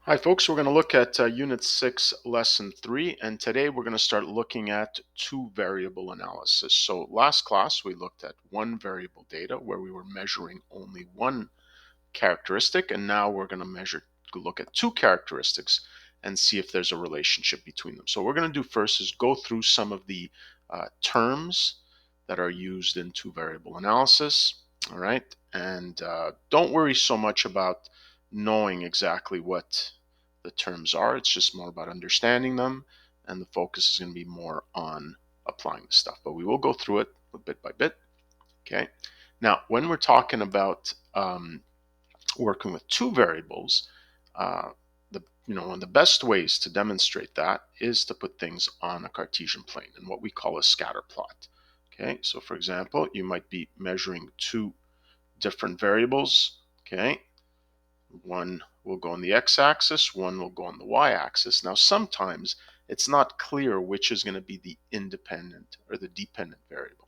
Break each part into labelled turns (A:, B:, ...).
A: Hi folks, we're going to look at Unit 6, Lesson 3, and today we're going to start looking at two variable analysis. So last class we looked at one variable data where we were measuring only one characteristic, and now we're going to look at two characteristics and see if there's a relationship between them. So what we're going to do first is go through some of the terms that are used in two variable analysis, all right? And don't worry so much about knowing exactly what the terms are. It's just more about understanding them, and the focus is going to be more on applying the stuff. But we will go through it bit by bit. Okay. Now, when we're talking about working with two variables, uh, one of the best ways to demonstrate that is to put things on a Cartesian plane and what we call a scatter plot. Okay. So, for example, you might be measuring two different variables. Okay. One will go on the x-axis, one will go on the y-axis. Now, sometimes it's not clear which is going to be the independent or the dependent variable.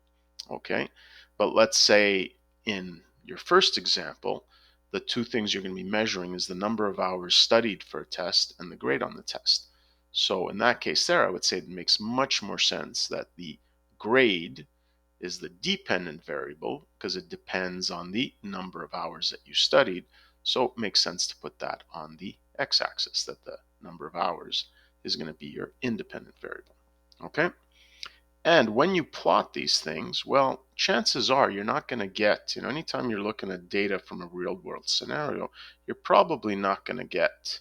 A: Okay, but let's say in your first example, the two things you're going to be measuring is the number of hours studied for a test and the grade on the test. So in that case there, I would say it makes much more sense that the grade is the dependent variable because it depends on the number of hours that you studied. So it makes sense to put that on the x-axis, that the number of hours is going to be your independent variable. Okay? And when you plot these things, well, chances are you're not going to get, anytime you're looking at data from a real world scenario, you're probably not going to get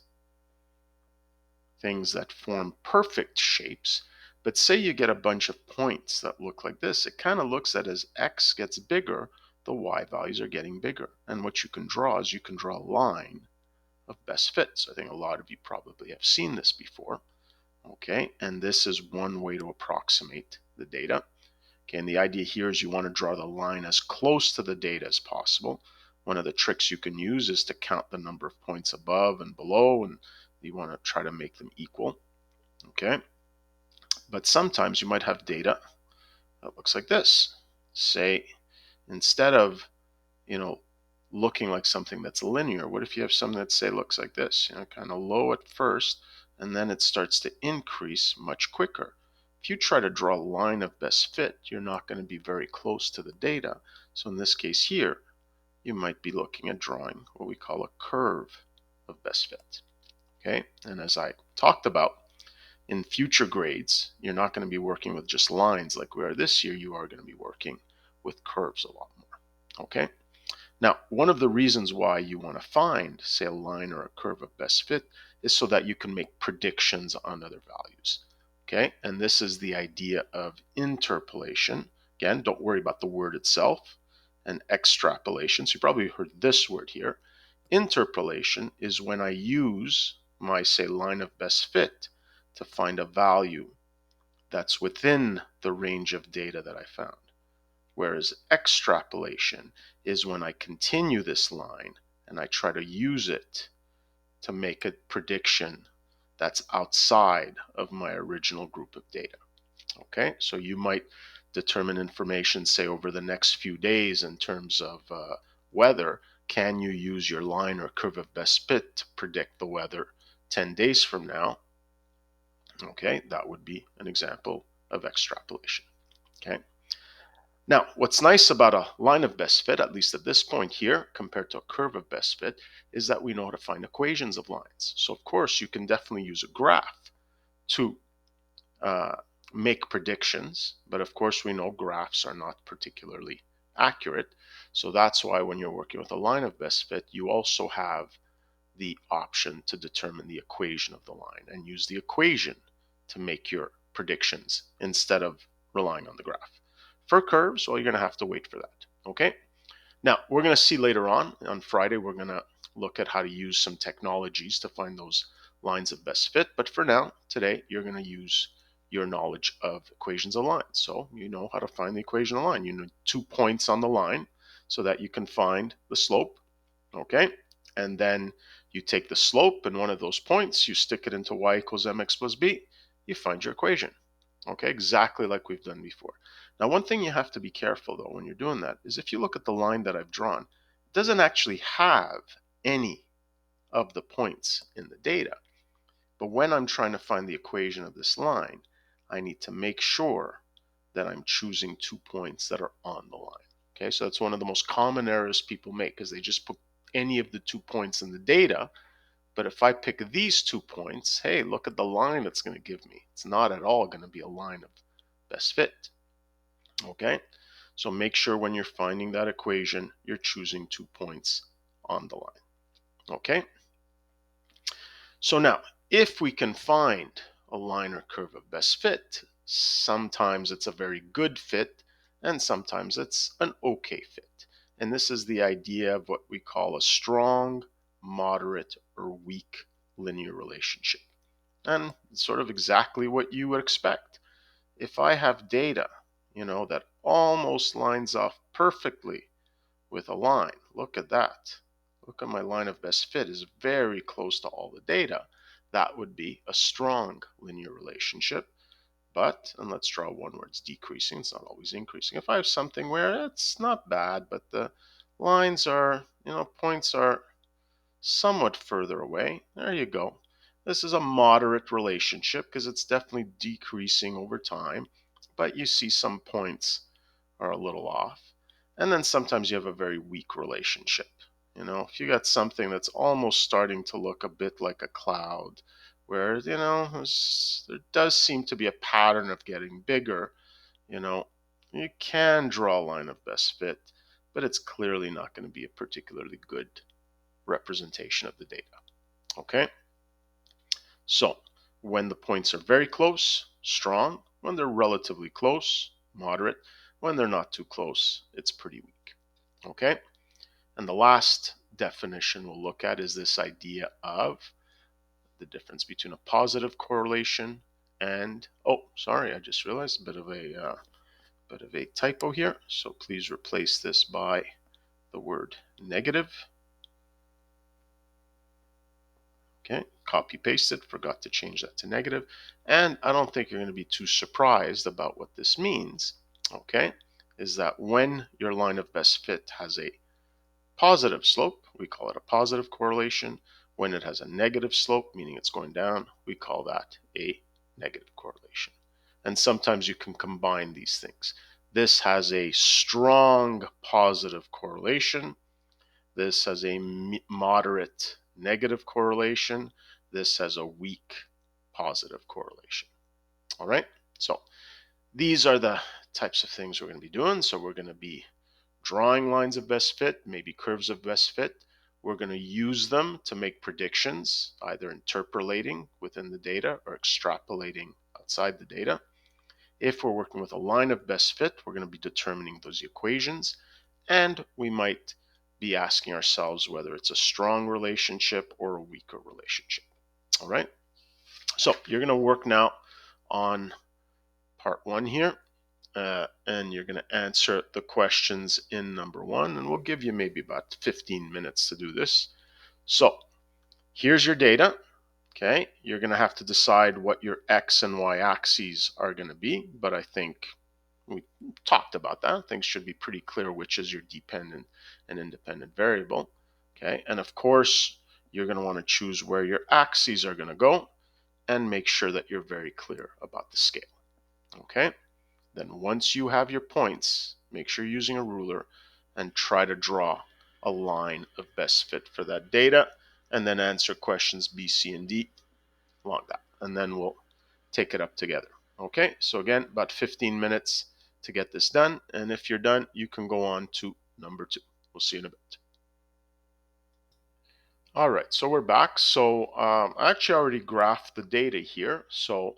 A: things that form perfect shapes. But say you get a bunch of points that look like this, it kind of looks that as x gets bigger, the y values are getting bigger. And what you can draw is you can draw a line of best fit. So I think a lot of you probably have seen this before. Okay, and this is one way to approximate the data. Okay, and the idea here is you want to draw the line as close to the data as possible. One of the tricks you can use is to count the number of points above and below, and you want to try to make them equal. Okay, but sometimes you might have data that looks like this. Say, instead of, you know, looking like something that's linear, what if you have something that, say, looks like this, kind of low at first, and then it starts to increase much quicker. If you try to draw a line of best fit, you're not going to be very close to the data. So in this case here, you might be looking at drawing what we call a curve of best fit. Okay, and as I talked about, in future grades, you're not going to be working with just lines like we are this year. You are going to be working with curves a lot more. Okay. Now, one of the reasons why you want to find, say, a line or a curve of best fit is so that you can make predictions on other values. Okay, and this is the idea of interpolation. Again, don't worry about the word itself. And extrapolation. So you probably heard this word here. Interpolation is when I use my, say, line of best fit to find a value that's within the range of data that I found. Whereas extrapolation is when I continue this line and I try to use it to make a prediction that's outside of my original group of data. Okay, so you might determine information, say, over the next few days in terms of weather. Can you use your line or curve of best fit to predict the weather 10 days from now? Okay, that would be an example of extrapolation. Okay. Now, what's nice about a line of best fit, at least at this point here, compared to a curve of best fit, is that we know how to find equations of lines. So, of course, you can definitely use a graph to uh, make predictions, but of course, we know graphs are not particularly accurate. So that's why when you're working with a line of best fit, you also have the option to determine the equation of the line and use the equation to make your predictions instead of relying on the graph. For curves, well, you're going to have to wait for that. Okay. Now, we're going to see later on Friday, we're going to look at how to use some technologies to find those lines of best fit. But for now, today, you're going to use your knowledge of equations of lines. So you know how to find the equation of line. You need 2 points on the line so that you can find the slope. Okay. And then you take the slope and one of those points, you stick it into y equals mx plus b, you find your equation. Okay, exactly like we've done before. Now, one thing you have to be careful though when you're doing that is if you look at the line that I've drawn, it doesn't actually have any of the points in the data. But when I'm trying to find the equation of this line, I need to make sure that I'm choosing 2 points that are on the line. Okay, so that's one of the most common errors people make, because they just put any of the 2 points in the data. But if I pick these 2 points, hey, look at the line it's going to give me. It's not at all going to be a line of best fit. Okay, so make sure when you're finding that equation, you're choosing 2 points on the line. Okay, so now if we can find a line or curve of best fit, sometimes it's a very good fit and sometimes it's an okay fit. And this is the idea of what we call a strong, moderate, or weak linear relationship. And it's sort of exactly what you would expect. If I have data, that almost lines up perfectly with a line, look at that. Look at my line of best fit is very close to all the data. That would be a strong linear relationship. But, and let's draw one where it's decreasing, it's not always increasing. If I have something where it's not bad, but the lines are, points are somewhat further away, there you go. This is a moderate relationship because it's definitely decreasing over time, but you see some points are a little off. And then sometimes you have a very weak relationship. If you got something that's almost starting to look a bit like a cloud, where, there does seem to be a pattern of getting bigger, you can draw a line of best fit, but it's clearly not going to be a particularly good representation of the data. Okay? So, when the points are very close, strong. When they're relatively close, moderate. When they're not too close, it's pretty weak. Okay? And the last definition we'll look at is this idea of the difference between a positive correlation and, oh, sorry, I just realized a bit of a typo here. So please replace this by the word negative. Okay, copy paste it, forgot to change that to negative. And I don't think you're going to be too surprised about what this means, okay, is that when your line of best fit has a positive slope, we call it a positive correlation. When it has a negative slope, meaning it's going down, we call that a negative correlation. And sometimes you can combine these things. This has a strong positive correlation. This has a moderate negative correlation. This has a weak positive correlation. All right, so these are the types of things we're going to be doing. So we're going to be drawing lines of best fit, maybe curves of best fit. We're going to use them to make predictions, either interpolating within the data or extrapolating outside the data. If we're working with a line of best fit, we're going to be determining those equations, and we might be asking ourselves whether it's a strong relationship or a weaker relationship. All right. So you're going to work now on part 1 here, and you're going to answer the questions in number 1, and we'll give you maybe about 15 minutes to do this. So here's your data. Okay, you're going to have to decide what your x and y axes are going to be, but I think we talked about that. Things should be pretty clear which is your dependent and independent variable. Okay, and of course, you're going to want to choose where your axes are going to go and make sure that you're very clear about the scale. Okay, then once you have your points, make sure you're using a ruler and try to draw a line of best fit for that data, and then answer questions B, C, and D along that, and then we'll take it up together. Okay, so again, about 15 minutes to get this done, and if you're done, you can go on to number 2. We'll see you in a bit. All right, so we're back. So I actually already graphed the data here. So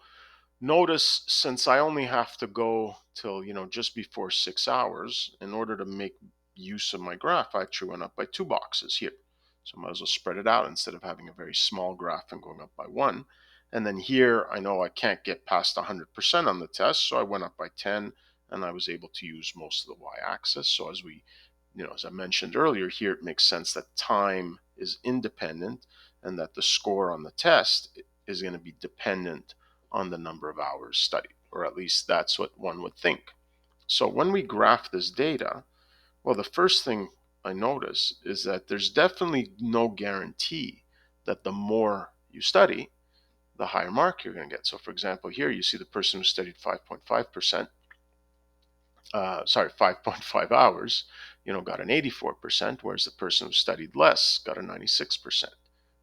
A: notice, since I only have to go till just before 6 hours, in order to make use of my graph, I actually went up by 2 boxes here. So I might as well spread it out instead of having a very small graph and going up by 1. And then here, I know I can't get past 100% on the test, so I went up by 10, and I was able to use most of the y-axis. So as I mentioned earlier, here it makes sense that time is independent and that the score on the test is going to be dependent on the number of hours studied, or at least that's what one would think. So when we graph this data, well, the first thing I notice is that there's definitely no guarantee that the more you study, the higher mark you're going to get. So for example, here you see the person who studied 5.5%, 5.5 hours, got an 84%, whereas the person who studied less got a 96%.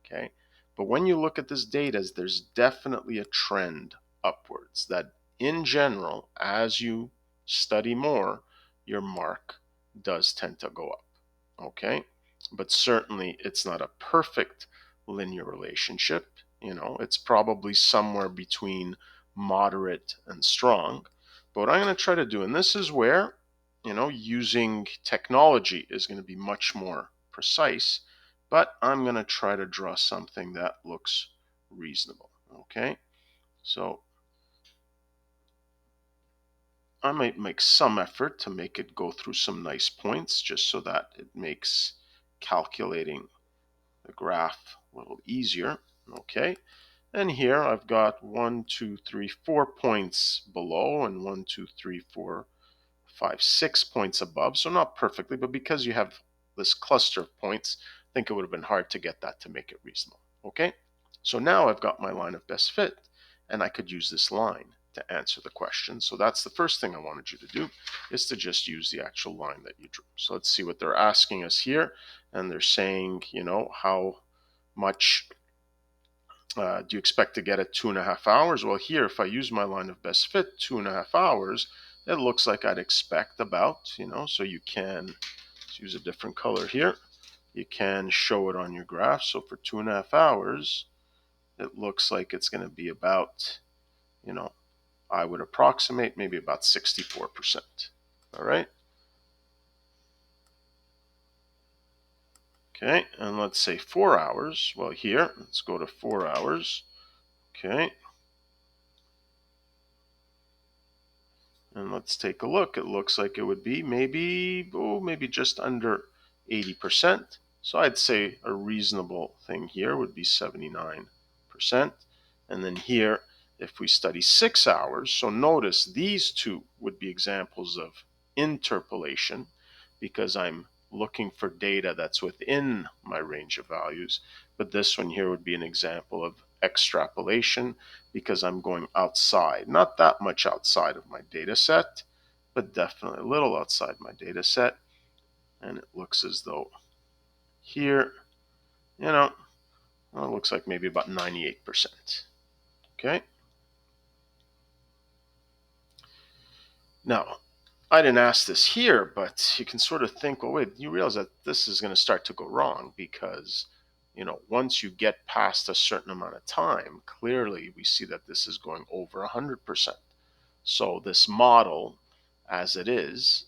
A: Okay. But when you look at this data, there's definitely a trend upwards that in general, as you study more, your mark does tend to go up. Okay. But certainly it's not a perfect linear relationship. It's probably somewhere between moderate and strong. But what I'm going to try to do, and this is where, using technology is going to be much more precise, but I'm going to try to draw something that looks reasonable. Okay, so I might make some effort to make it go through some nice points just so that it makes calculating the graph a little easier. Okay, and here I've got 1, 2, 3, 4 points below and 1, 2, 3, 4, 5, 6 points above. So not perfectly, but because you have this cluster of points, I think it would have been hard to get that to make it reasonable. Okay, so now I've got my line of best fit, and I could use this line to answer the question. So that's the first thing I wanted you to do, is to just use the actual line that you drew. So let's see what they're asking us here. And they're saying, how much do you expect to get at 2.5 hours? Well, here, if I use my line of best fit, 2.5 hours, it looks like I'd expect about, so you can use a different color here. You can show it on your graph. So for 2.5 hours, it looks like it's going to be about, I would approximate maybe about 64%. All right. Okay, and let's say 4 hours. Well, here, let's go to 4 hours. Okay, and let's take a look. It looks like it would be maybe just under 80%. So I'd say a reasonable thing here would be 79%. And then here, if we study 6 hours, so notice these two would be examples of interpolation because I'm looking for data that's within my range of values. But this one here would be an example of extrapolation because I'm going outside, not that much outside of my data set, but definitely a little outside my data set. And it looks as though here, well, it looks like maybe about 98%. Okay. Now, I didn't ask this here, but you can sort of think, well, wait, you realize that this is going to start to go wrong because, once you get past a certain amount of time, clearly we see that this is going over 100%. So this model, as it is,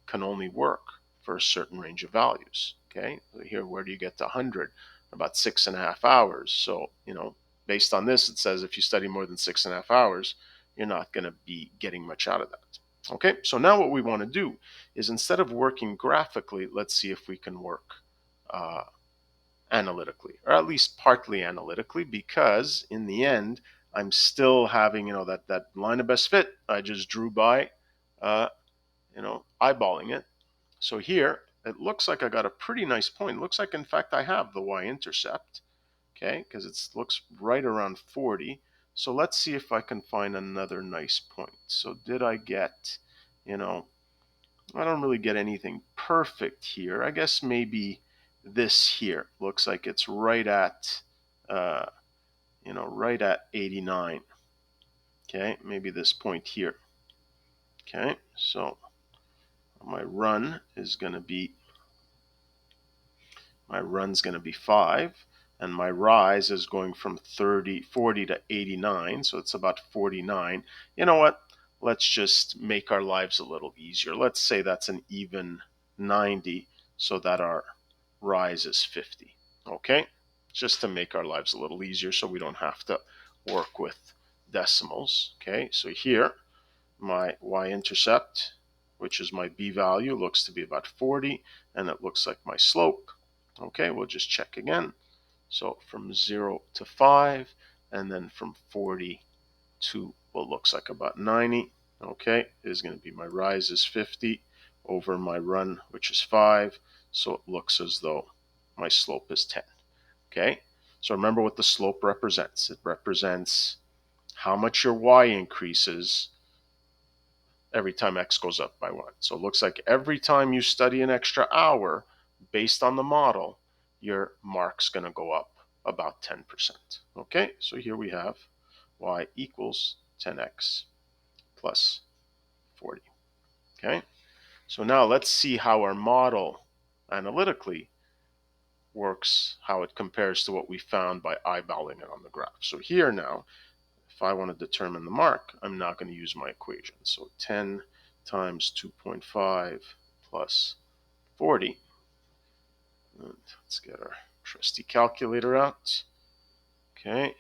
A: can only work for a certain range of values. Okay, here, where do you get to 100? About 6.5 hours. So, based on this, it says if you study more than 6.5 hours, you're not going to be getting much out of that. Okay, so now what we want to do is instead of working graphically, let's see if we can work uh, analytically, or at least partly analytically, because in the end, I'm still having, that line of best fit I just drew by, eyeballing it. So here, it looks like I got a pretty nice point. It looks like, in fact, I have the y-intercept, okay, because it looks right around 40. So let's see if I can find another nice point. So did I get, I don't really get anything perfect here. I guess maybe this here looks like it's right at, right at 89. Okay, maybe this point here. Okay, so my run is going to be, my run's going to be 5, and my rise is going from 40 to 89, so it's about 49. You know what? Let's just make our lives a little easier. Let's say that's an even 90, so that our rise is 50. Okay? Just to make our lives a little easier so we don't have to work with decimals. Okay, so here, my y-intercept, which is my b value, looks to be about 40, and it looks like my slope. Okay, we'll just check again. So from 0 to 5, and then from 40 to what looks like about 90. Okay, is going to be my rise is 50 over my run, which is 5. So it looks as though my slope is 10. Okay, So remember what the slope represents. It represents how much your y increases every time x goes up by 1. So it looks like every time you study an extra hour, based on the model, your mark's going to go up about 10%. Okay, so here we have y equals 10x plus 40. Okay, so now let's see how our model analytically works, how it compares to what we found by eyeballing it on the graph. So here now, if I want to determine the mark, I'm not going to use my equation. So 10 times 2.5 plus 40. And let's get our trusty calculator out. Okay,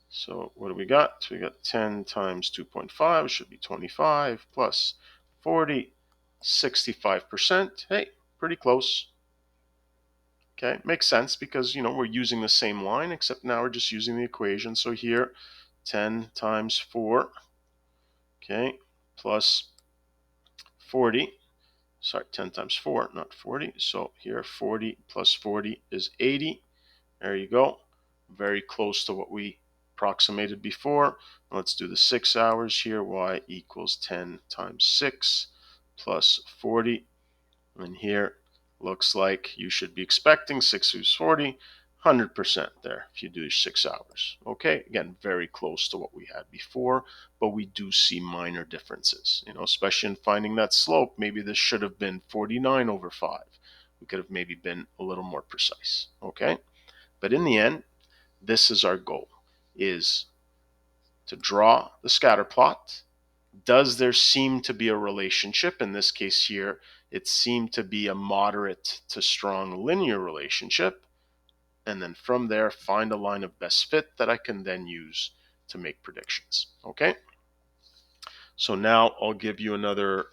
A: so what do we got? We got 10 times 2.5 should be 25 plus 40, 65%. Hey, pretty close. Okay, makes sense because, we're using the same line, except now we're just using the equation. So here, 10 times 4, okay, plus 40. Sorry, 10 times 4, not 40. So here, 40 plus 40 is 80. There you go. Very close to what we approximated before. Let's do the 6 hours here. Y equals 10 times 6 plus 40. And here looks like you should be expecting 6 times 40, 100% there if you do 6 hours. Okay, again, very close to what we had before, but we do see minor differences, especially in finding that slope. Maybe this should have been 49 over 5. We could have maybe been a little more precise. Okay, but in the end, this is our goal, is to draw the scatter plot. Does there seem to be a relationship? In this case here, it seemed to be a moderate to strong linear relationship. And then from there, find a line of best fit that I can then use to make predictions. Okay? So now I'll give you another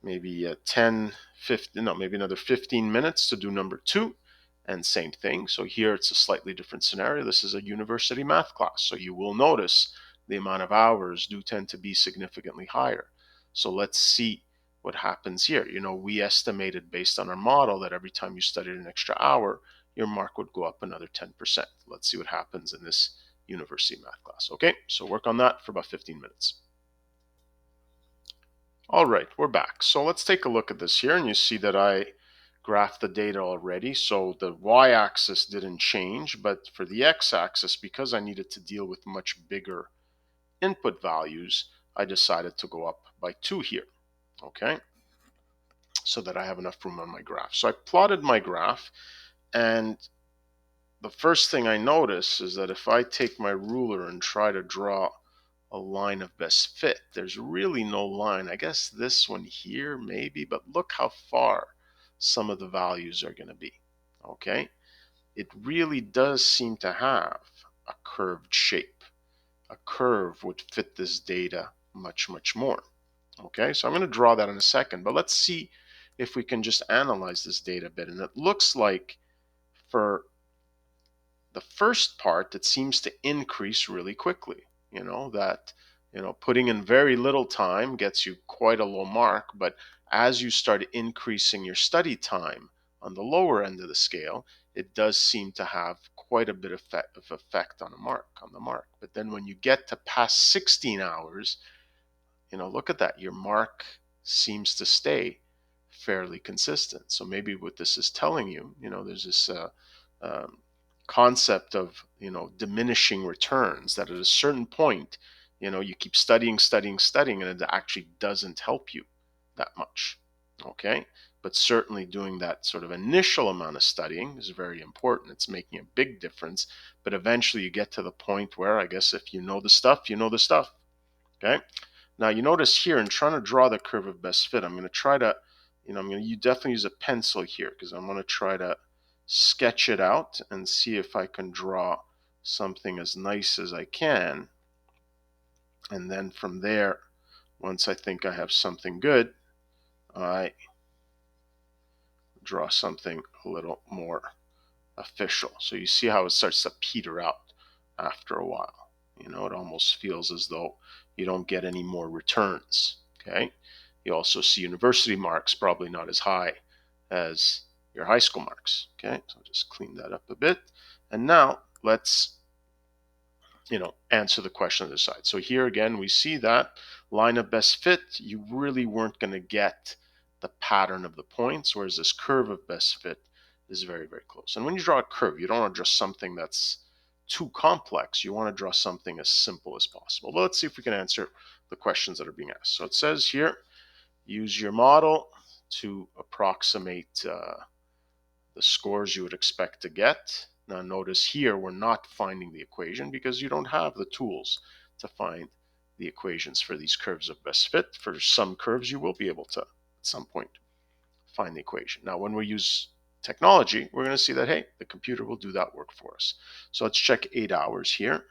A: maybe 10, 15, no, maybe another 15 minutes to do number 2. And same thing. So here it's a slightly different scenario. This is a university math class. So you will notice the amount of hours do tend to be significantly higher. So let's see what happens here. We estimated based on our model that every time you studied an extra hour, your mark would go up another 10%. Let's see what happens in this university math class. Okay, so work on that for about 15 minutes. All right, we're back. So let's take a look at this here, and you see that I graphed the data already. So the y-axis didn't change, but for the x-axis, because I needed to deal with much bigger input values, I decided to go up by 2 here, okay, so that I have enough room on my graph. So I plotted my graph, and the first thing I notice is that if I take my ruler and try to draw a line of best fit, there's really no line. I guess this one here maybe, but look how far some of the values are going to be. Okay, it really does seem to have a curved shape. A curve would fit this data much more. Okay, so I'm going to draw that in a second, but let's see if we can just analyze this data a bit. And it looks like for the first part, it seems to increase really quickly. Putting in very little time gets you quite a low mark, but as you start increasing your study time on the lower end of the scale, it does seem to have quite a bit of effect on the mark. But then when you get to past 16 hours, look at that. Your mark seems to stay fairly consistent. So maybe what this is telling you, there's this um, concept of, diminishing returns, that at a certain point, you keep studying, and it actually doesn't help you that much. Okay. But certainly doing that sort of initial amount of studying is very important. It's making a big difference. But eventually you get to the point where, I guess, if you know the stuff, you know the stuff. Okay. Now you notice here in trying to draw the curve of best fit, I'm going to try to, I'm going to definitely use a pencil here because I'm going to try to sketch it out and see if I can draw something as nice as I can. And then from there, once I think I have something good, I draw something a little more official. So you see how it starts to peter out after a while. It almost feels as though you don't get any more returns. Okay. You also see university marks probably not as high as your high school marks. Okay, so just clean that up a bit. And now let's answer the question on the side. So here again, we see that line of best fit, you really weren't going to get the pattern of the points, whereas this curve of best fit is very, very close. And when you draw a curve, you don't want to draw something that's too complex. You want to draw something as simple as possible. But let's see if we can answer the questions that are being asked. So it says here, use your model to approximate the scores you would expect to get. Now notice here we're not finding the equation because you don't have the tools to find the equations for these curves of best fit. For some curves you will be able to at some point find the equation. Now when we use technology, we're going to see that, hey, the computer will do that work for us. So let's check 8 hours here.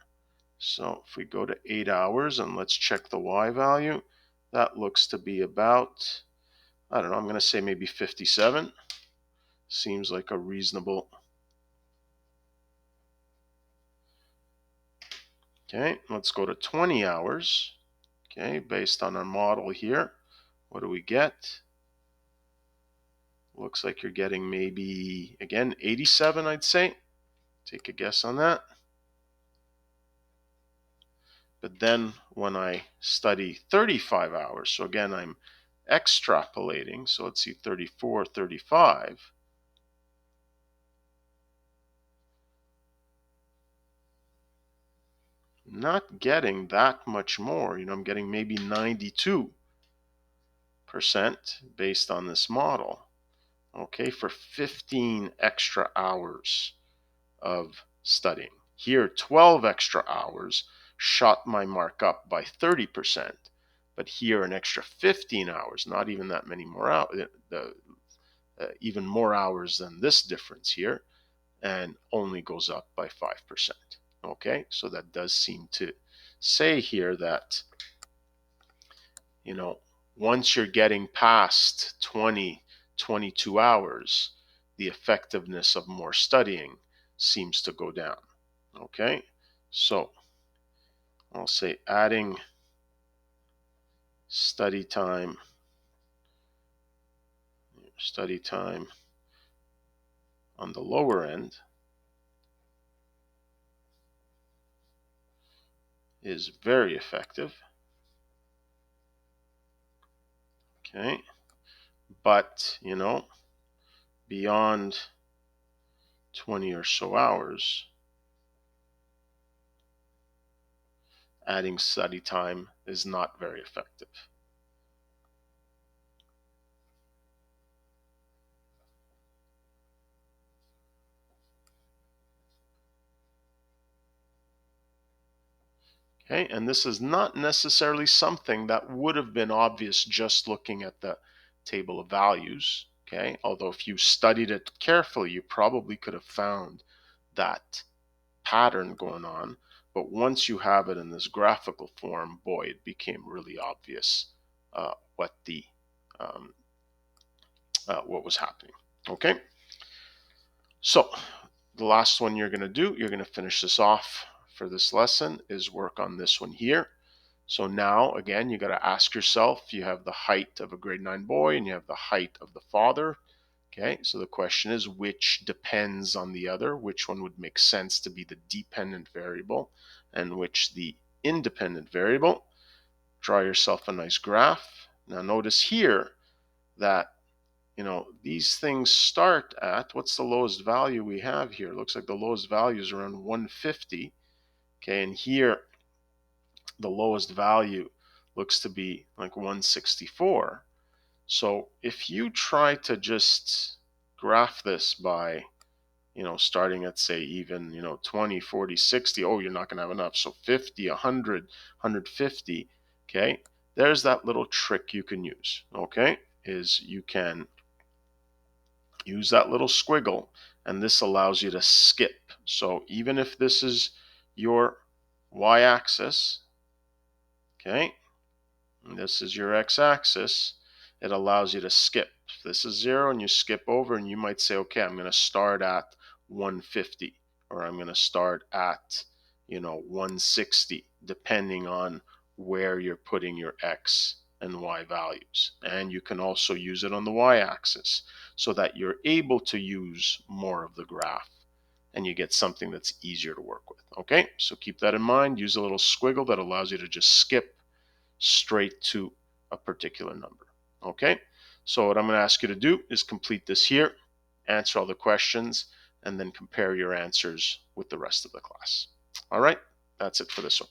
A: So if we go to 8 hours and let's check the y value, that looks to be about, I don't know, I'm going to say maybe 57. Seems like a reasonable. Okay, let's go to 20 hours. Okay, based on our model here, what do we get? Looks like you're getting maybe, again, 87, I'd say. Take a guess on that. But then when I study 35 hours, so again, I'm extrapolating. So let's see, 34, 35. Not getting that much more. I'm getting maybe 92% based on this model. Okay, for 15 extra hours of studying. Here, 12 extra hours shot my mark up by 30%, but here an extra 15 hours, not even that many more hours, even more hours than this difference here, and only goes up by 5%. Okay, so that does seem to say here that, once you're getting past 20, 22 hours, the effectiveness of more studying seems to go down. Okay, so I'll say adding study time on the lower end is very effective. Okay, but beyond 20 or so hours, adding study time is not very effective. Okay, and this is not necessarily something that would have been obvious just looking at the table of values. Okay, although if you studied it carefully, you probably could have found that pattern going on. But once you have it in this graphical form, boy, it became really obvious what what was happening. Okay, so the last one you're going to do, you're going to finish this off for this lesson, is work on this one here. So now, again, you got to ask yourself, you have the height of a grade 9 boy and you have the height of the father. Okay, so the question is, which depends on the other? Which one would make sense to be the dependent variable and which the independent variable? Draw yourself a nice graph. Now notice here that, these things start at, what's the lowest value we have here? It looks like the lowest value is around 150. Okay, and here the lowest value looks to be like 164. So if you try to just graph this by, starting at say even, 20, 40, 60, oh, you're not going to have enough. So 50, 100, 150, okay? There's that little trick you can use, okay? Is you can use that little squiggle and this allows you to skip. So even if this is your y-axis, okay, and this is your x-axis, it allows you to skip. If this is 0 and you skip over, and you might say, okay, I'm going to start at 150 or I'm going to start at 160, depending on where you're putting your x and y values. And you can also use it on the y-axis so that you're able to use more of the graph and you get something that's easier to work with. Okay, so keep that in mind. Use a little squiggle that allows you to just skip straight to a particular number. Okay, so what I'm going to ask you to do is complete this here, answer all the questions, and then compare your answers with the rest of the class. All right, that's it for this one.